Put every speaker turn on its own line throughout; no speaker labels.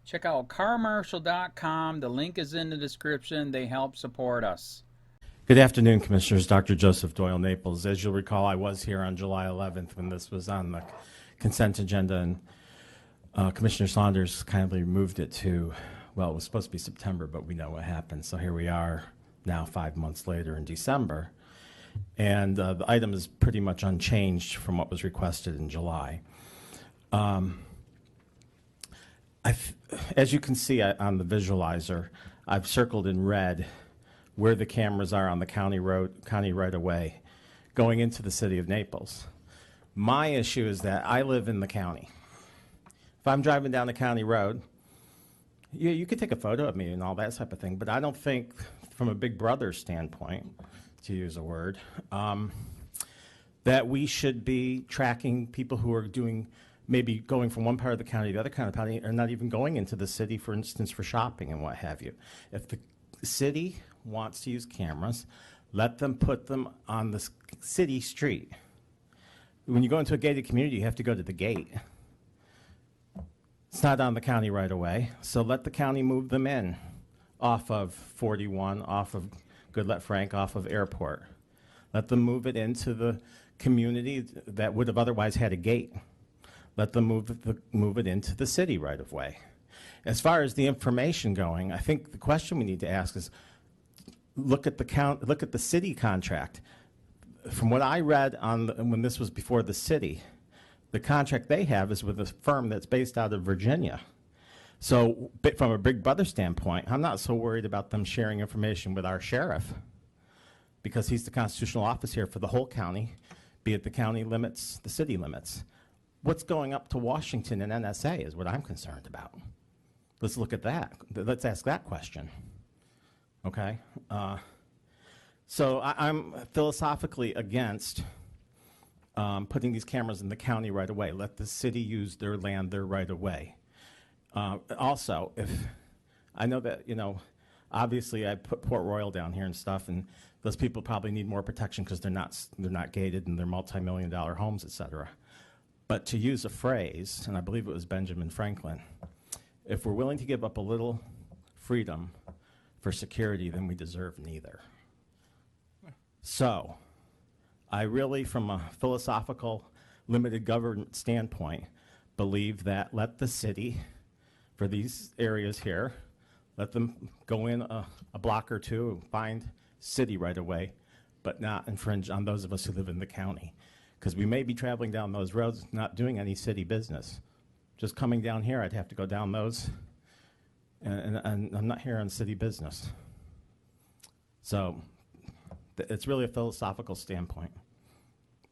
Check out carmarshal.com. The link is in the description. They help support us.
Good afternoon, Commissioners. Dr. Joseph Doyle Naples. As you'll recall, I was here on July 11th when this was on the consent agenda, and Commissioner Saunders kindly moved it to, well, it was supposed to be September, but we know what happened. So here we are now 5 months later in December. And the item is pretty much unchanged from what was requested in July. As you can see on the visualizer, I've circled in red where the cameras are on the county right-of-way going into the city of Naples. My issue is that I live in the county. If I'm driving down the county road, you could take a photo of me and all that type of thing, but I don't think, from a Big Brother standpoint, to use a word, that we should be tracking people who are maybe going from one part of the county to the other kind of county, or not even going into the city, for instance, for shopping and what have you. If the city wants to use cameras, let them put them on the city street. When you go into a gated community, you have to go to the gate. It's not on the county right away, so let the county move them in off of 41, off of Goodlet Frank, off of Airport. Let them move it into the community that would have otherwise had a gate. Let them move it into the city right of way. As far as the information going, I think the question we need to ask is, look at the city contract. From what I read when this was before the city, the contract they have is with a firm that's based out of Virginia. So from a Big Brother standpoint, I'm not so worried about them sharing information with our sheriff, because he's the constitutional officer for the whole county, be it the county limits, the city limits. What's going up to Washington and NSA is what I'm concerned about. Let's look at that. Let's ask that question. Okay? So I'm philosophically against putting these cameras in the county right away. Let the city use their land there right away. Also, if I know that, obviously I put Port Royal down here and stuff, and those people probably need more protection because they're not gated and they're multi-million-dollar homes, et cetera. But to use a phrase, and I believe it was Benjamin Franklin, if we're willing to give up a little freedom for security, then we deserve neither. So I really, from a philosophical, limited government standpoint, believe that let the city, for these areas here, let them go in a block or two and find city right away, but not infringe on those of us who live in the county. Because we may be traveling down those roads not doing any city business. Just coming down here, I'd have to go down those, and I'm not here on city business. So it's really a philosophical standpoint.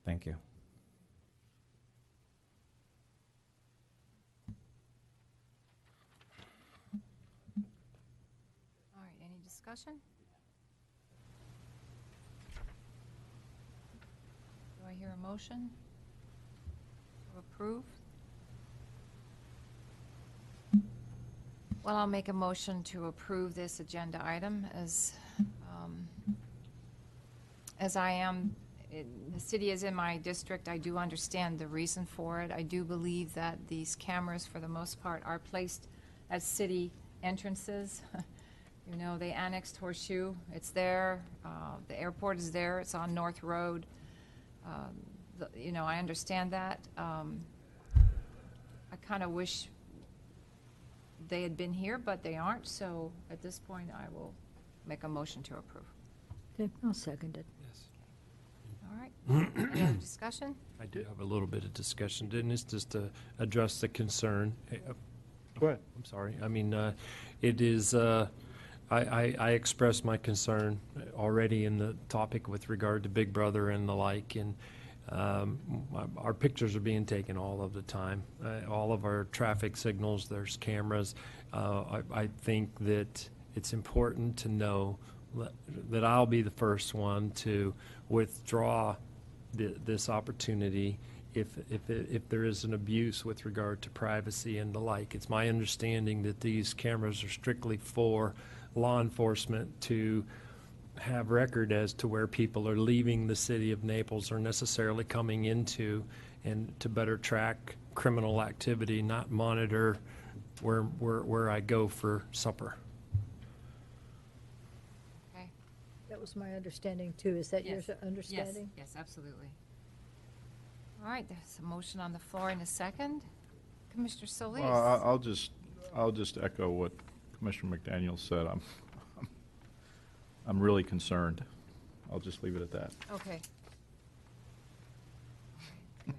Thank you.
All right, any discussion? Do I hear a motion to approve? Well, I'll make a motion to approve this agenda item as I am. The city is in my district. I do understand the reason for it. I do believe that these cameras, for the most part, are placed at city entrances. They annexed Horseshoe. It's there. The airport is there. It's on North Road. I understand that. I kind of wish they had been here, but they aren't. So at this point, I will make a motion to approve.
Okay, I'll second it.
Yes.
All right. Any other discussion?
I do have a little bit of discussion, Dennis, just to address the concern.
Go ahead.
I'm sorry. I mean, it is, I expressed my concern already in the topic with regard to Big Brother and the like, and our pictures are being taken all of the time. All of our traffic signals, there's cameras. I think that it's important to know that I'll be the first one to withdraw this opportunity if there is an abuse with regard to privacy and the like. It's my understanding that these cameras are strictly for law enforcement to have record as to where people are leaving the city of Naples or necessarily coming into, and to better track criminal activity, not monitor where I go for supper.
Okay?
That was my understanding too. Is that your
Yes.
understanding?
Yes, absolutely. All right, there's a motion on the floor in a second. Commissioner Solis?
Well, I'll just echo what Commissioner McDaniel said. I'm really concerned. I'll just leave it at that.
Okay. All right, good.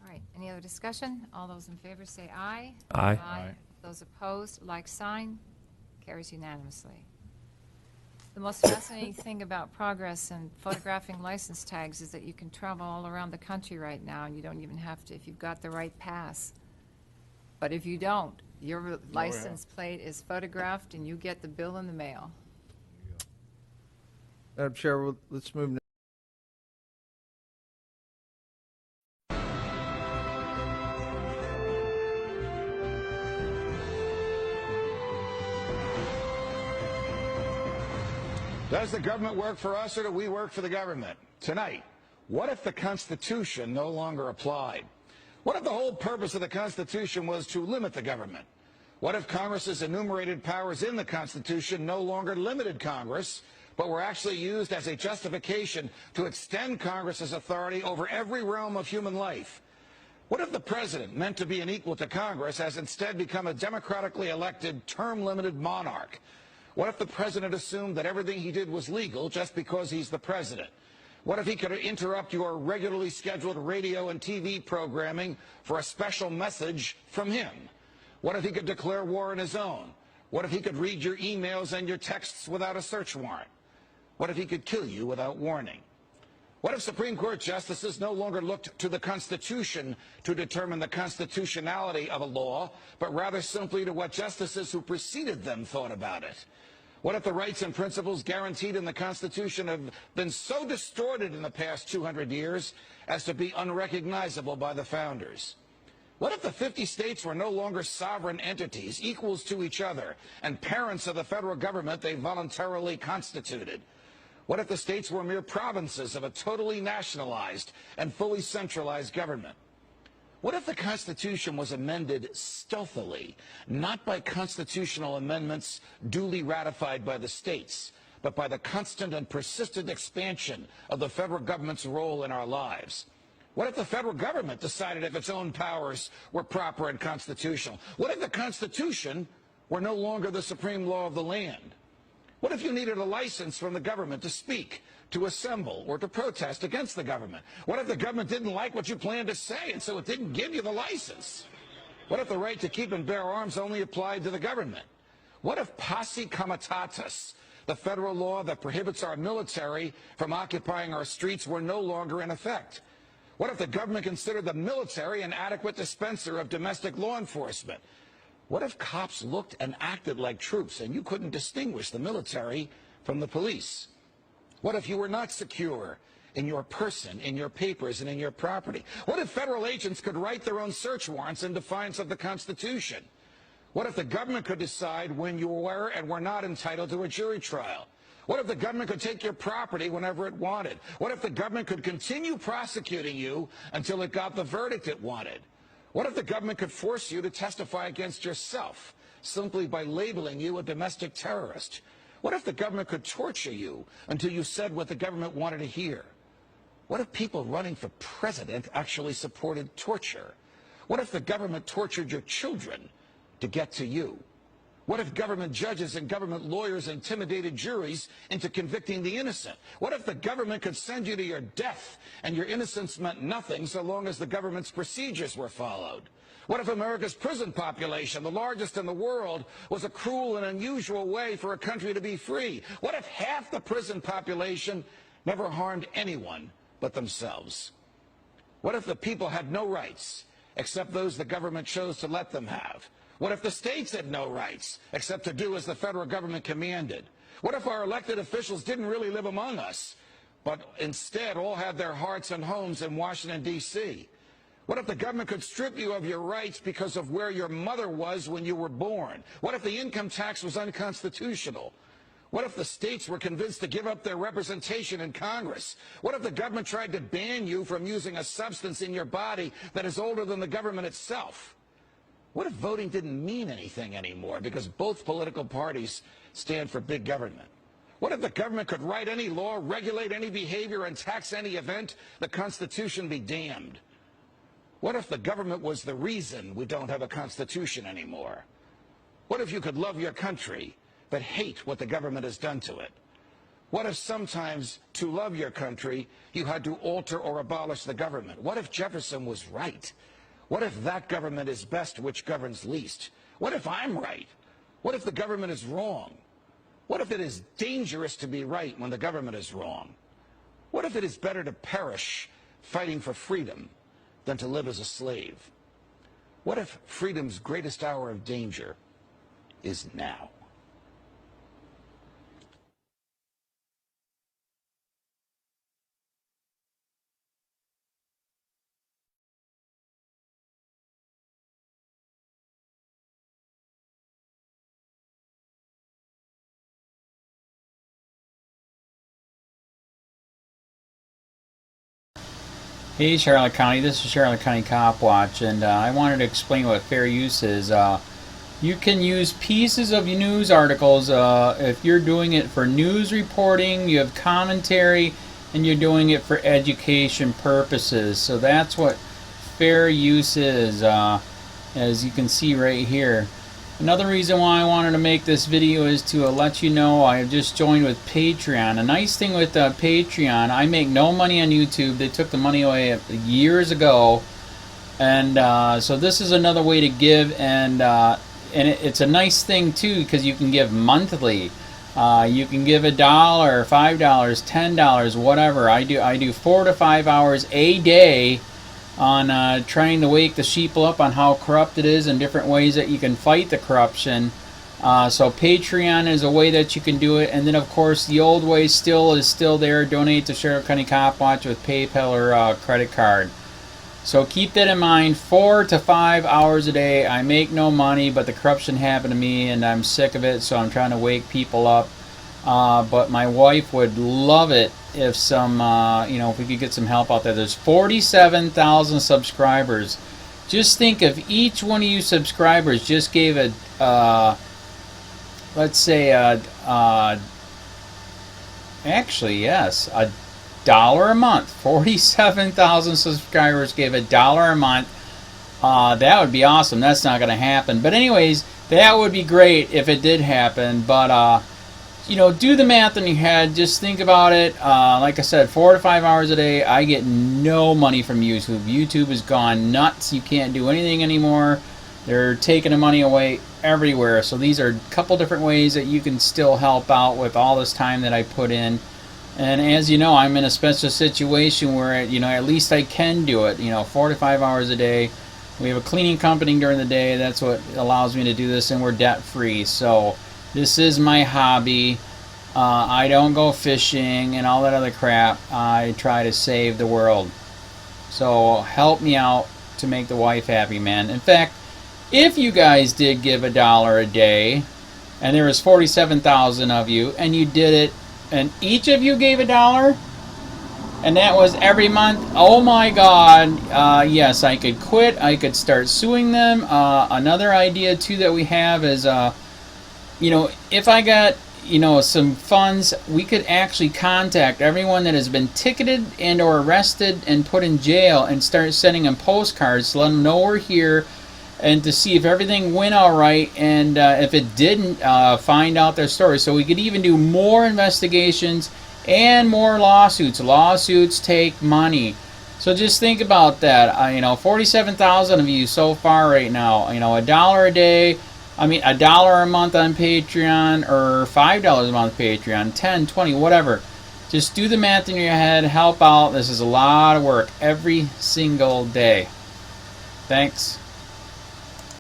All right, any other discussion? All those in favor say aye.
Aye.
Aye.
Those opposed, like sign. Carries unanimously. The most fascinating thing about progress and photographing license tags is that you can travel all around the country right now, and you don't even have to if you've got the right pass. But if you don't, your license plate is photographed and you get the bill in the mail.
Madam Chair, let's move now.
Does the government work for us or do we work for the government? Tonight, what if the Constitution no longer applied? What if the whole purpose of the Constitution was to limit the government? What if Congress's enumerated powers in the Constitution no longer limited Congress, but were actually used as a justification to extend Congress's authority over every realm of human life? What if the president, meant to be an equal to Congress, has instead become a democratically elected, term-limited monarch? What if the president assumed that everything he did was legal just because he's the president? What if he could interrupt your regularly scheduled radio and TV programming for a special message from him? What if he could declare war on his own? What if he could read your emails and your texts without a search warrant? What if he could kill you without warning? What if Supreme Court justices no longer looked to the Constitution to determine the constitutionality of a law, but rather simply to what justices who preceded them thought about it? What if the rights and principles guaranteed in the Constitution have been so distorted in the past 200 years as to be unrecognizable by the founders? What if the 50 states were no longer sovereign entities, equals to each other, and parents of the federal government they voluntarily constituted? What if the states were mere provinces of a totally nationalized and fully centralized government? What if the Constitution was amended stealthily, not by constitutional amendments duly ratified by the states, but by the constant and persistent expansion of the federal government's role in our lives? What if the federal government decided if its own powers were proper and constitutional? What if the Constitution were no longer the supreme law of the land? What if you needed a license from the government to speak, to assemble, or to protest against the government? What if the government didn't like what you planned to say, and so it didn't give you the license? What if the right to keep and bear arms only applied to the government? What if posse comitatus, the federal law that prohibits our military from occupying our streets, were no longer in effect? What if the government considered the military an adequate dispenser of domestic law enforcement? What if cops looked and acted like troops and you couldn't distinguish the military from the police? What if you were not secure in your person, in your papers, and in your property? What if federal agents could write their own search warrants in defiance of the Constitution? What if the government could decide when you were and were not entitled to a jury trial? What if the government could take your property whenever it wanted? What if the government could continue prosecuting you until it got the verdict it wanted? What if the government could force you to testify against yourself simply by labeling you a domestic terrorist? What if the government could torture you until you said what the government wanted to hear? What if people running for president actually supported torture? What if the government tortured your children to get to you? What if government judges and government lawyers intimidated juries into convicting the innocent? What if the government could send you to your death and your innocence meant nothing so long as the government's procedures were followed? What if America's prison population, the largest in the world, was a cruel and unusual way for a country to be free? What if half the prison population never harmed anyone but themselves? What if the people had no rights except those the government chose to let them have? What if the states had no rights except to do as the federal government commanded? What if our elected officials didn't really live among us, but instead all had their hearts and homes in Washington, D.C.? What if the government could strip you of your rights because of where your mother was when you were born? What if the income tax was unconstitutional? What if the states were convinced to give up their representation in Congress? What if the government tried to ban you from using a substance in your body that is older than the government itself? What if voting didn't mean anything anymore because both political parties stand for big government? What if the government could write any law, regulate any behavior, and tax any event? The Constitution be damned. What if the government was the reason we don't have a Constitution anymore? What if you could love your country but hate what the government has done to it? What if sometimes to love your country you had to alter or abolish the government? What if Jefferson was right? What if that government is best which governs least? What if I'm right? What if the government is wrong? What if it is dangerous to be right when the government is wrong? What if it is better to perish fighting for freedom than to live as a slave? What if freedom's greatest hour of danger is now?
Hey Charlotte County, this is Charlotte County Cop Watch, and I wanted to explain what fair use is. You can use pieces of news articles if you're doing it for news reporting, you have commentary, and you're doing it for education purposes. So that's what fair use is, as you can see right here. Another reason why I wanted to make this video is to let you know I have just joined with Patreon. A nice thing with Patreon, I make no money on YouTube. They took the money away years ago, and so this is another way to give, and it's a nice thing too because you can give monthly. You can give $1, $5, $10, whatever. I do 4 to 5 hours a day on trying to wake the sheeple up on how corrupt it is and different ways that you can fight the corruption. So Patreon is a way that you can do it, and then of course the old way is still there. Donate to Charlotte County Cop Watch with PayPal or credit card. So keep that in mind. 4 to 5 hours a day. I make no money, but the corruption happened to me and I'm sick of it, so I'm trying to wake people up. But my wife would love it if if we could get some help out there. There's 47,000 subscribers. Just think if each one of you subscribers just gave let's say actually yes, $1 a month. 47,000 subscribers gave $1 a month. That would be awesome. That's not going to happen. But anyways, that would be great if it did happen. But do the math in your head. Just think about it. Like I said, 4 to 5 hours a day. I get no money from YouTube. YouTube has gone nuts. You can't do anything anymore. They're taking the money away everywhere. So these are a couple different ways that you can still help out with all this time that I put in. And as you know, I'm in a special situation where at least I can do it. 4 to 5 hours a day. We have a cleaning company during the day. That's what allows me to do this, and we're debt free. So this is my hobby. I don't go fishing and all that other crap. I try to save the world. So help me out to make the wife happy, man. In fact, if you guys did give $1 a day, and there was 47,000 of you, and you did it, and each of you gave $1, and that was every month, oh my God, yes, I could quit. I could start suing them. Another idea too that we have is if I got some funds, we could actually contact everyone that has been ticketed and or arrested and put in jail and start sending them postcards to let them know we're here, and to see if everything went all right, and if it didn't, find out their story. So we could even do more investigations and more lawsuits. Lawsuits take money. So just think about that. 47,000 of you so far right now. $1 a day. $1 a month on Patreon, or $5 a month Patreon, 10, 20, whatever. Just do the math in your head, help out. This is a lot of work every single day. Thanks.